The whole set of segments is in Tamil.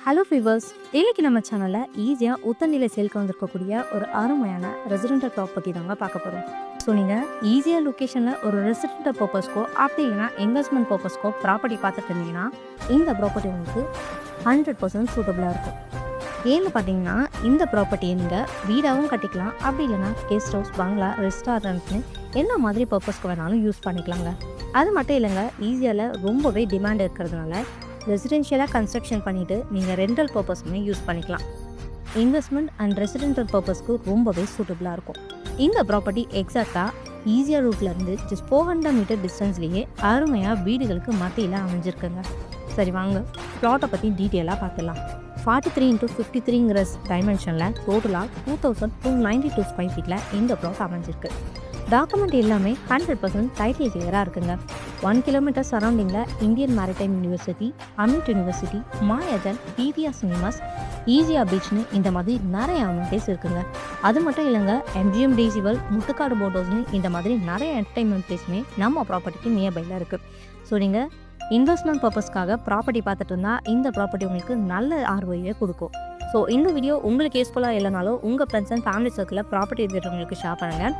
ஹலோ வியூவர்ஸ், இன்னைக்கு நம்ம சேனலில் ஈஸியாக உத்தநிலை சேல்க்கு வந்திருக்கக்கூடிய ஒரு அருமையான ரெசிடென்டல் ப்ராப்பர்ட்டி தாங்க பார்க்க போகிறோம். ஸோ நீங்கள் ஈஸியாக லொக்கேஷனில் ஒரு ரெசிடென்டல் பர்பஸ்க்கோ அப்படி இல்லைன்னா இன்வெஸ்ட்மெண்ட் பர்பஸ்க்கோ ப்ராப்பர்ட்டி பார்த்துட்டு இருந்தீங்கன்னா இந்த ப்ராப்பர்ட்டி உங்களுக்கு 100% சூட்டபுளாக இருக்கும். ஏன்னு பார்த்தீங்கன்னா இந்த ப்ராப்பர்ட்டியை நீங்கள் வீடாகவும் கட்டிக்கலாம், அப்படி இல்லைன்னா கெஸ்ட் ஹவுஸ், பங்களா, ரெஸ்டாரண்ட்னு என்ன மாதிரி பர்பஸ்க்கு வேணாலும் யூஸ் பண்ணிக்கலாங்க. அது மட்டும் இல்லைங்க, ஈஸியால் ரொம்பவே டிமாண்ட் இருக்கிறதுனால ரெசிடென்ஷியலாக கன்ஸ்ட்ரக்ஷன் பண்ணிவிட்டு நீங்கள் ரெண்டல் பர்பஸ்க்குமே யூஸ் பண்ணிக்கலாம். இன்வெஸ்ட்மெண்ட் அண்ட் ரெசிடென்டல் பர்பஸ்க்கு ரொம்பவே சூட்டபுளாக இருக்கும். இந்த ப்ராப்பர்ட்டி எக்ஸாக்டாக ஈஸியாக ரூட்லேருந்து ஜஸ்ட் 400 மீட்டர் டிஸ்டன்ஸ்லேயே அருமையாக வீடுகளுக்கு மத்தியில் அமைஞ்சிருக்குங்க. சரி வாங்க ப்ளாட்டை பற்றி டீட்டெயிலாக பார்த்துலாம். 43x53 டைமென்ஷனில் டோட்டலாக 2292 ஸ்கொயர் ஃபீட்டில் இந்த ப்ளாட் அமைஞ்சிருக்கு. டாக்குமெண்ட் எல்லாமே 100% டைட்டில் கிளியராக இருக்குங்க. 1 கிலோமீட்டர் சரௌண்டிங்கில் Indian maritime university, AMET university, Mayajaal, PVR cinemas, ஈஸியா பீச்னு இந்த மாதிரி நிறைய அமெனிட்டிஸ் இருக்குங்க. அது மட்டும் இல்லைங்க, எம்ஜிஎம் டேசிவல், முட்டுக்காடு போட் ஹவுஸ்னு இந்த மாதிரி நிறைய என்டர்டைன்மெண்ட் பிளேஸ்மே நம்ம ப்ராப்பர்ட்டிக்கு நியர்பையில் இருக்குது. ஸோ நீங்கள் இன்வெஸ்ட்மெண்ட் பர்பஸ்க்காக ப்ராப்பர்ட்டி பார்த்துட்டு இருந்தால் இந்த ப்ராப்பர்ட்டி உங்களுக்கு நல்ல ஆர்ஓஐயை கொடுக்கும். ஸோ இந்த வீடியோ உங்களுக்கு யூஸ்ஃபுல்லாக இல்லைனாலும் உங்கள் ஃப்ரெண்ட்ஸ் அண்ட் ஃபேமிலி சர்க்கிளில் ப்ராப்பர்ட்டி இருக்கிறவங்களுக்கு ஷேர் பண்ணுங்கள்.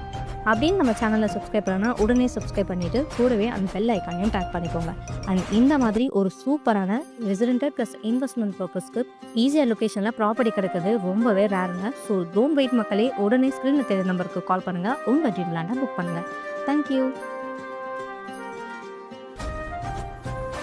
அப்படின்னு நம்ம சேனலில் சப்ஸ்கிரைப் பண்ணனா உடனே சப்ஸ்கிரைப் பண்ணிவிட்டு கூடவே அந்த பெல் ஐக்கானையும் டேக் பண்ணிக்கோங்க. அண்ட் இந்த மாதிரி ஒரு சூப்பரான ரெசிடென்டல் ப்ளஸ் இன்வெஸ்ட்மெண்ட் பர்பஸ்க்கு ஈஸியாக லொக்கேஷனில் ப்ராப்பர்ட்டி கிடைக்கிறது ரொம்பவே ரேருங்க. ஸோ டோன்ட் வெயிட் மக்களே, உடனே ஸ்க்ரீனில் தெரியுற நம்பருக்கு கால் பண்ணுங்கள், உங்கள் ட்ரீம் லேண்டை புக் பண்ணுங்கள். தேங்க்யூ.